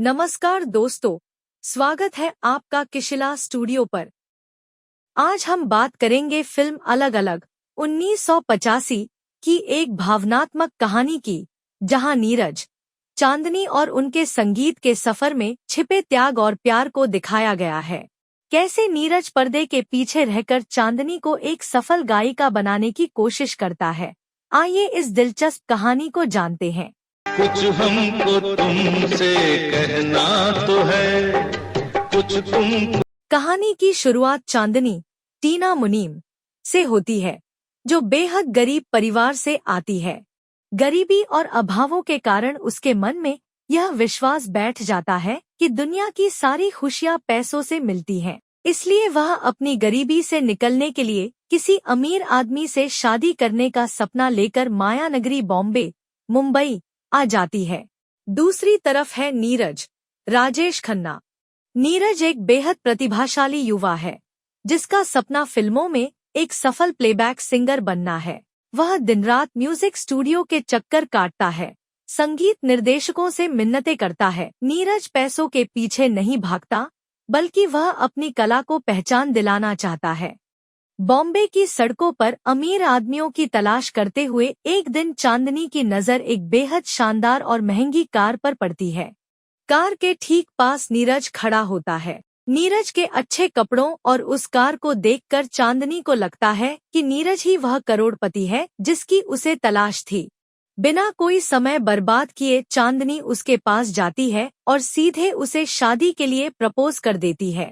नमस्कार दोस्तों, स्वागत है आपका किशिला स्टूडियो पर। आज हम बात करेंगे फिल्म अलग अलग 1985 की एक भावनात्मक कहानी की, जहां नीरज, चांदनी और उनके संगीत के सफर में छिपे त्याग और प्यार को दिखाया गया है। कैसे नीरज पर्दे के पीछे रहकर चांदनी को एक सफल गायिका बनाने की कोशिश करता है। आइए इस दिलचस्प कहानी को जानते हैं। कुछ हमको तुमसे कहना तो है, कुछ तुम। कहानी की शुरुआत चांदनी, टीना मुनीम, से होती है, जो बेहद गरीब परिवार से आती है। गरीबी और अभावों के कारण उसके मन में यह विश्वास बैठ जाता है कि दुनिया की सारी खुशियां पैसों से मिलती हैं। इसलिए वह अपनी गरीबी से निकलने के लिए किसी अमीर आदमी से शादी करने का सपना लेकर मायानगरी बॉम्बे, मुंबई आ जाती है। दूसरी तरफ है नीरज, राजेश खन्ना। नीरज एक बेहद प्रतिभाशाली युवा है, जिसका सपना फिल्मों में एक सफल प्लेबैक सिंगर बनना है। वह दिन रात म्यूजिक स्टूडियो के चक्कर काटता है, संगीत निर्देशकों से मिन्नतें करता है। नीरज पैसों के पीछे नहीं भागता, बल्कि वह अपनी कला को पहचान दिलाना चाहता है। बॉम्बे की सड़कों पर अमीर आदमियों की तलाश करते हुए एक दिन चांदनी की नज़र एक बेहद शानदार और महंगी कार पर पड़ती है। कार के ठीक पास नीरज खड़ा होता है। नीरज के अच्छे कपड़ों और उस कार को देखकर चांदनी को लगता है कि नीरज ही वह करोड़पति है जिसकी उसे तलाश थी। बिना कोई समय बर्बाद किए चांदनी उसके पास जाती है और सीधे उसे शादी के लिए प्रपोज कर देती है।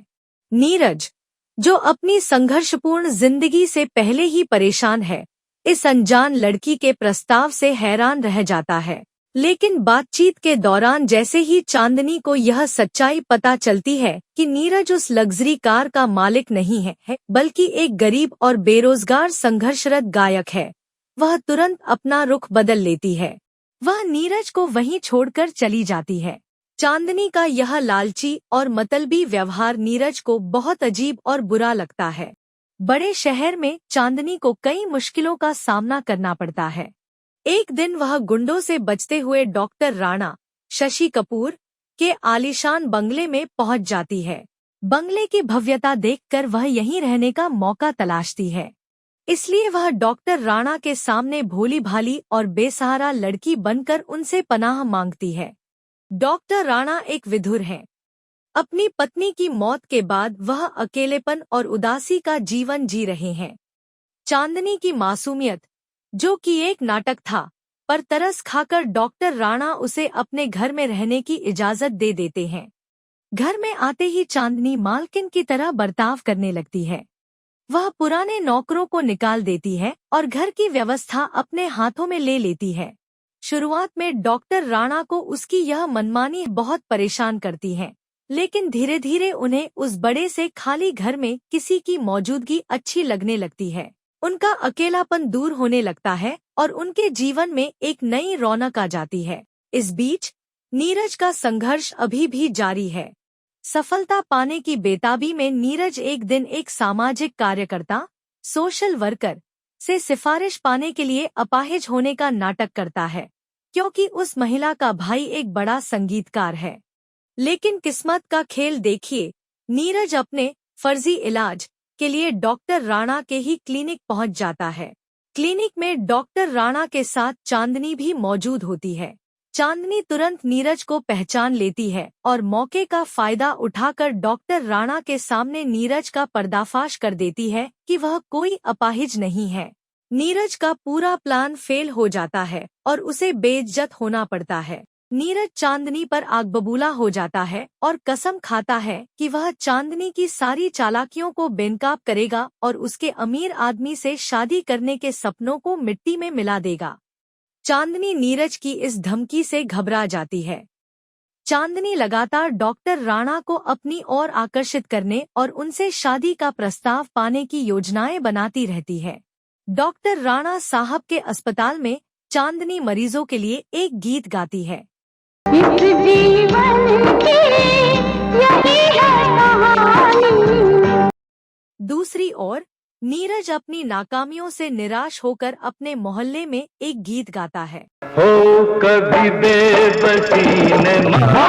नीरज, जो अपनी संघर्षपूर्ण जिंदगी से पहले ही परेशान है, इस अनजान लड़की के प्रस्ताव से हैरान रह जाता है। लेकिन बातचीत के दौरान जैसे ही चांदनी को यह सच्चाई पता चलती है कि नीरज उस लग्जरी कार का मालिक नहीं है, बल्कि एक गरीब और बेरोजगार संघर्षरत गायक है, वह तुरंत अपना रुख बदल लेती है। वह नीरज को वहीं छोड़कर चली जाती है। चांदनी का यह लालची और मतलबी व्यवहार नीरज को बहुत अजीब और बुरा लगता है। बड़े शहर में चांदनी को कई मुश्किलों का सामना करना पड़ता है। एक दिन वह गुंडों से बचते हुए डॉक्टर राणा, शशि कपूर के आलीशान बंगले में पहुंच जाती है। बंगले की भव्यता देखकर वह यहीं रहने का मौका तलाशती है। इसलिए वह डॉक्टर राणा के सामने भोली भाली और बेसहारा लड़की बनकर उनसे पनाह मांगती है। डॉक्टर राणा एक विधुर हैं। अपनी पत्नी की मौत के बाद वह अकेलेपन और उदासी का जीवन जी रहे हैं। चांदनी की मासूमियत, जो कि एक नाटक था, पर तरस खाकर डॉक्टर राणा उसे अपने घर में रहने की इजाजत दे देते हैं। घर में आते ही चांदनी मालकिन की तरह बर्ताव करने लगती है। वह पुराने नौकरों को निकाल देती है और घर की व्यवस्था अपने हाथों में ले लेती है। शुरुआत में डॉक्टर राणा को उसकी यह मनमानी बहुत परेशान करती है, लेकिन धीरे धीरे उन्हें उस बड़े से खाली घर में किसी की मौजूदगी अच्छी लगने लगती है। उनका अकेलापन दूर होने लगता है और उनके जीवन में एक नई रौनक आ जाती है। इस बीच नीरज का संघर्ष अभी भी जारी है। सफलता पाने की बेताबी में नीरज एक दिन एक सामाजिक कार्यकर्ता, सोशल वर्कर से सिफारिश पाने के लिए अपाहिज होने का नाटक करता है, क्योंकि उस महिला का भाई एक बड़ा संगीतकार है। लेकिन किस्मत का खेल देखिए, नीरज अपने फर्जी इलाज के लिए डॉक्टर राणा के ही क्लिनिक पहुंच जाता है। क्लिनिक में डॉक्टर राणा के साथ चांदनी भी मौजूद होती है। चांदनी तुरंत नीरज को पहचान लेती है और मौके का फायदा उठाकर डॉक्टर राणा के सामने नीरज का पर्दाफाश कर देती है कि वह कोई अपाहिज नहीं है। नीरज का पूरा प्लान फेल हो जाता है और उसे बेइज्जत होना पड़ता है। नीरज चांदनी पर आग बबूला हो जाता है और कसम खाता है कि वह चांदनी की सारी चालाकियों को बेनकाब करेगा और उसके अमीर आदमी से शादी करने के सपनों को मिट्टी में मिला देगा। चांदनी नीरज की इस धमकी से घबरा जाती है। चांदनी लगातार डॉक्टर राणा को अपनी ओर आकर्षित करने और उनसे शादी का प्रस्ताव पाने की योजनाएं बनाती रहती है। डॉक्टर राणा साहब के अस्पताल में चांदनी मरीजों के लिए एक गीत गाती है। इस जीवन की यही है कहानी। दूसरी ओर नीरज अपनी नाकामियों से निराश होकर अपने मोहल्ले में एक गीत गाता है। हो कभी बेबसी ने मारा,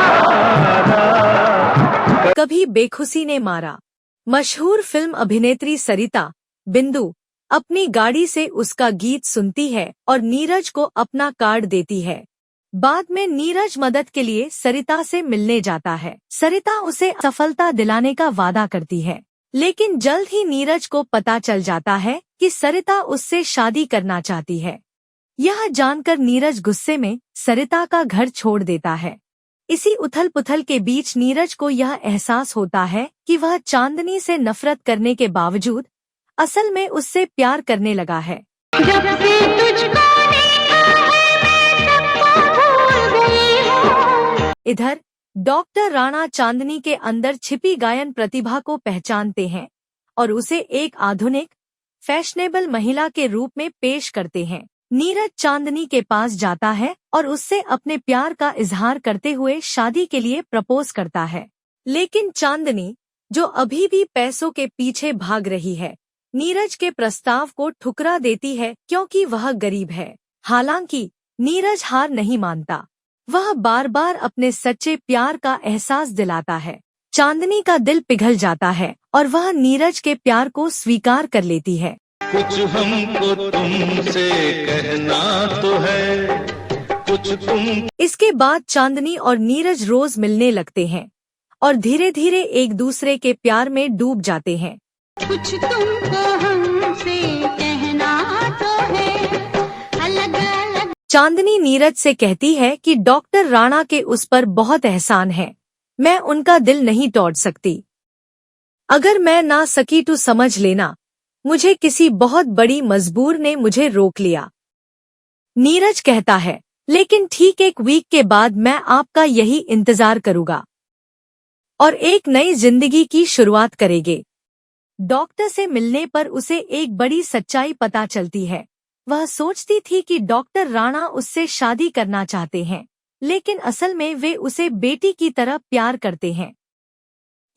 कभी बेखुशी ने मारा। मशहूर फिल्म अभिनेत्री सरिता बिंदु अपनी गाड़ी से उसका गीत सुनती है और नीरज को अपना कार्ड देती है। बाद में नीरज मदद के लिए सरिता से मिलने जाता है। सरिता उसे सफलता दिलाने का वादा करती है, लेकिन जल्द ही नीरज को पता चल जाता है कि सरिता उससे शादी करना चाहती है। यह जानकर नीरज गुस्से में सरिता का घर छोड़ देता है। इसी उथल पुथल के बीच नीरज को यह एहसास होता है कि वह चांदनी से नफरत करने के बावजूद असल में उससे प्यार करने लगा है। जब से तुझको देखा है मैं सबको भूल गई हूँ। इधर डॉक्टर राणा चांदनी के अंदर छिपी गायन प्रतिभा को पहचानते हैं और उसे एक आधुनिक फैशनेबल महिला के रूप में पेश करते हैं। नीरज चांदनी के पास जाता है और उससे अपने प्यार का इजहार करते हुए शादी के लिए प्रपोज करता है, लेकिन चांदनी, जो अभी भी पैसों के पीछे भाग रही है, नीरज के प्रस्ताव को ठुकरा देती है क्योंकि वह गरीब है। हालांकि नीरज हार नहीं मानता, वह बार बार अपने सच्चे प्यार का एहसास दिलाता है। चांदनी का दिल पिघल जाता है और वह नीरज के प्यार को स्वीकार कर लेती है। कुछ हमको तुमसे कहना तो है, कुछ तुम। इसके बाद चांदनी और नीरज रोज मिलने लगते हैं और धीरे धीरे एक दूसरे के प्यार में डूब जाते हैं। कुछ तुमको हमसे कहना तो है, अलग अलग। चांदनी नीरज से कहती है कि डॉक्टर राणा के उस पर बहुत एहसान है, मैं उनका दिल नहीं तोड़ सकती। अगर मैं ना सकी तो समझ लेना, मुझे किसी बहुत बड़ी मजबूर ने मुझे रोक लिया। नीरज कहता है, लेकिन ठीक एक वीक के बाद मैं आपका यही इंतजार करूंगा और एक नई जिंदगी की शुरुआत करेंगे। डॉक्टर से मिलने पर उसे एक बड़ी सच्चाई पता चलती है। वह सोचती थी कि डॉक्टर राणा उससे शादी करना चाहते हैं, लेकिन असल में वे उसे बेटी की तरह प्यार करते हैं।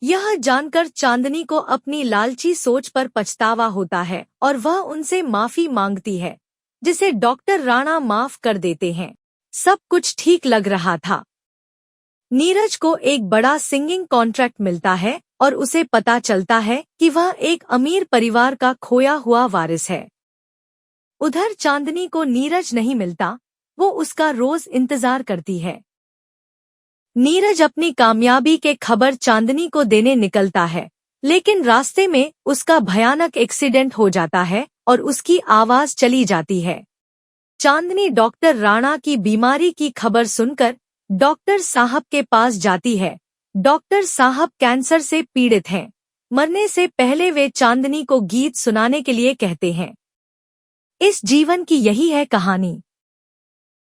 यह जानकर चांदनी को अपनी लालची सोच पर पछतावा होता है और वह उनसे माफी मांगती है, जिसे डॉक्टर राणा माफ कर देते हैं। सब कुछ ठीक लग रहा था। नीरज को एक बड़ा सिंगिंग कॉन्ट्रैक्ट मिलता है और उसे पता चलता है कि वह एक अमीर परिवार का खोया हुआ वारिस है। उधर चांदनी को नीरज नहीं मिलता, वो उसका रोज इंतजार करती है। नीरज अपनी कामयाबी के खबर चांदनी को देने निकलता है, लेकिन रास्ते में उसका भयानक एक्सीडेंट हो जाता है और उसकी आवाज चली जाती है। चांदनी डॉक्टर राणा की बीमारी की खबर सुनकर डॉक्टर साहब के पास जाती है। डॉक्टर साहब कैंसर से पीड़ित हैं। मरने से पहले वे चांदनी को गीत सुनाने के लिए कहते हैं। इस जीवन की यही है कहानी।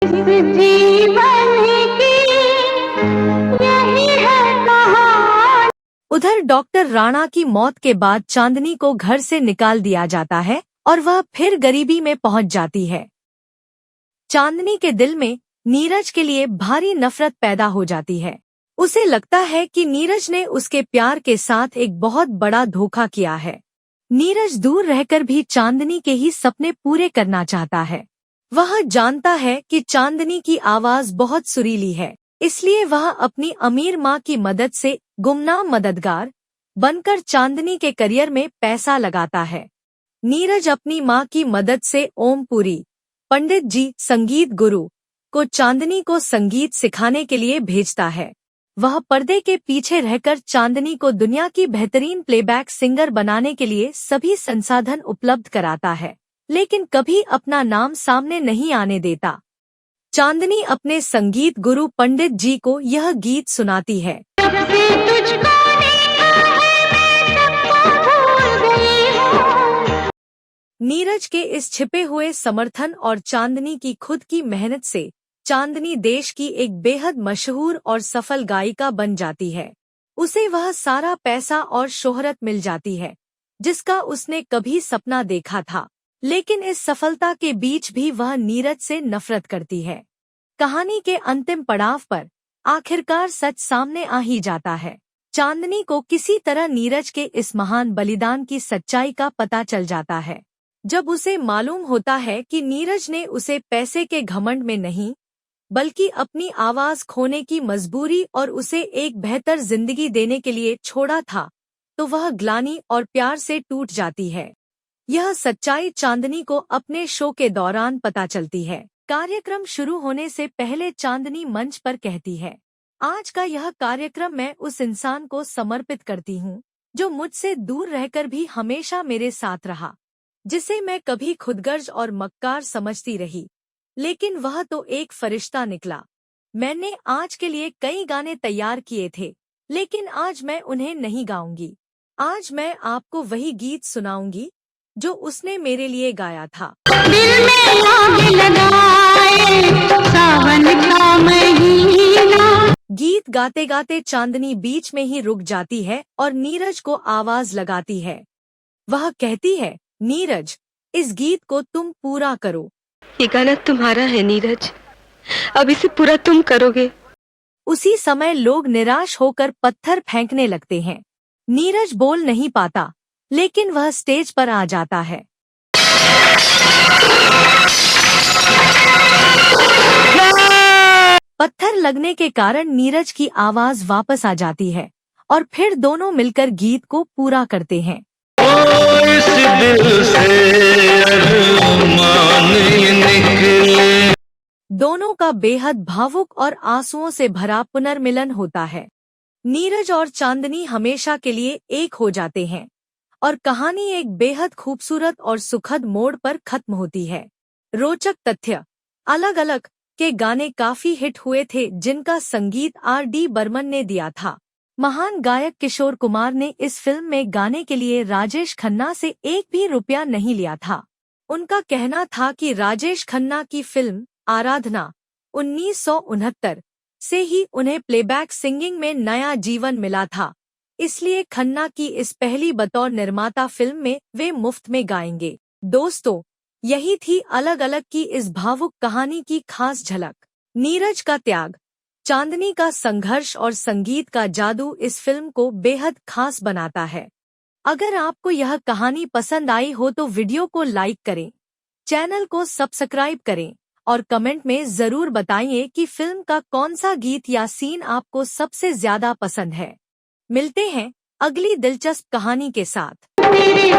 इस जीवन की यही है कहानी। उधर डॉक्टर राणा की मौत के बाद चांदनी को घर से निकाल दिया जाता है और वह फिर गरीबी में पहुंच जाती है। चांदनी के दिल में नीरज के लिए भारी नफरत पैदा हो जाती है। उसे लगता है कि नीरज ने उसके प्यार के साथ एक बहुत बड़ा धोखा किया है। नीरज दूर रहकर भी चांदनी के ही सपने पूरे करना चाहता है। वह जानता है कि चांदनी की आवाज बहुत सुरीली है, इसलिए वह अपनी अमीर माँ की मदद से गुमनाम मददगार बनकर चांदनी के करियर में पैसा लगाता है। नीरज अपनी माँ की मदद से ओमपुरी पंडित जी, संगीत गुरु, को चांदनी को संगीत सिखाने के लिए भेजता है। वह पर्दे के पीछे रहकर चांदनी को दुनिया की बेहतरीन प्लेबैक सिंगर बनाने के लिए सभी संसाधन उपलब्ध कराता है, लेकिन कभी अपना नाम सामने नहीं आने देता। चांदनी अपने संगीत गुरु पंडित जी को यह गीत सुनाती है। जब से तुझको देखा है मैं सबको भूल गई हूँ। नीरज के इस छिपे हुए समर्थन और चांदनी की खुद की मेहनत से चांदनी देश की एक बेहद मशहूर और सफल गायिका बन जाती है। उसे वह सारा पैसा और शोहरत मिल जाती है जिसका उसने कभी सपना देखा था, लेकिन इस सफलता के बीच भी वह नीरज से नफरत करती है। कहानी के अंतिम पड़ाव पर आखिरकार सच सामने आ ही जाता है। चांदनी को किसी तरह नीरज के इस महान बलिदान की सच्चाई का पता चल जाता है। जब उसे मालूम होता है कि नीरज ने उसे पैसे के घमंड में नहीं, बल्कि अपनी आवाज खोने की मजबूरी और उसे एक बेहतर जिंदगी देने के लिए छोड़ा था, तो वह ग्लानि और प्यार से टूट जाती है। यह सच्चाई चांदनी को अपने शो के दौरान पता चलती है। कार्यक्रम शुरू होने से पहले चांदनी मंच पर कहती है, आज का यह कार्यक्रम मैं उस इंसान को समर्पित करती हूँ जो मुझसे दूर रहकर भी हमेशा मेरे साथ रहा, जिसे मैं कभी खुदगर्ज और मक्कार समझती रही, लेकिन वह तो एक फरिश्ता निकला। मैंने आज के लिए कई गाने तैयार किए थे, लेकिन आज मैं उन्हें नहीं गाऊंगी। आज मैं आपको वही गीत सुनाऊंगी जो उसने मेरे लिए गाया था। दिल में आग लगाए सावन का महीना। गीत गाते गाते चांदनी बीच में ही रुक जाती है और नीरज को आवाज लगाती है। वह कहती है, नीरज, इस गीत को तुम पूरा करो। ये गाना तुम्हारा है नीरज, अब इसे पूरा तुम करोगे। उसी समय लोग निराश होकर पत्थर फेंकने लगते हैं। नीरज बोल नहीं पाता, लेकिन वह स्टेज पर आ जाता है। पत्थर लगने के कारण नीरज की आवाज वापस आ जाती है और फिर दोनों मिलकर गीत को पूरा करते हैं। इस दिल से अरमान निकले। दोनों का बेहद भावुक और आंसुओं से भरा पुनर्मिलन होता है। नीरज और चांदनी हमेशा के लिए एक हो जाते हैं और कहानी एक बेहद खूबसूरत और सुखद मोड़ पर खत्म होती है। रोचक तथ्य, अलग अलग के गाने काफी हिट हुए थे जिनका संगीत R.D. बर्मन ने दिया था। महान गायक किशोर कुमार ने इस फिल्म में गाने के लिए राजेश खन्ना से एक भी रुपया नहीं लिया था। उनका कहना था कि राजेश खन्ना की फिल्म आराधना 1969 से ही उन्हें प्लेबैक सिंगिंग में नया जीवन मिला था, इसलिए खन्ना की इस पहली बतौर निर्माता फिल्म में वे मुफ्त में गाएंगे। दोस्तों, यही थी अलग अलग की इस भावुक कहानी की खास झलक। नीरज का त्याग, चांदनी का संघर्ष और संगीत का जादू इस फिल्म को बेहद खास बनाता है। अगर आपको यह कहानी पसंद आई हो तो वीडियो को लाइक करें, चैनल को सब्सक्राइब करें और कमेंट में जरूर बताइए कि फिल्म का कौन सा गीत या सीन आपको सबसे ज्यादा पसंद है। मिलते हैं अगली दिलचस्प कहानी के साथ। तेरे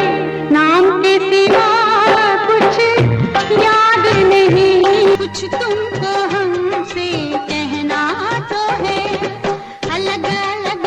नाम के सिवा कुछ याद नहीं, कुछ तुम कहो।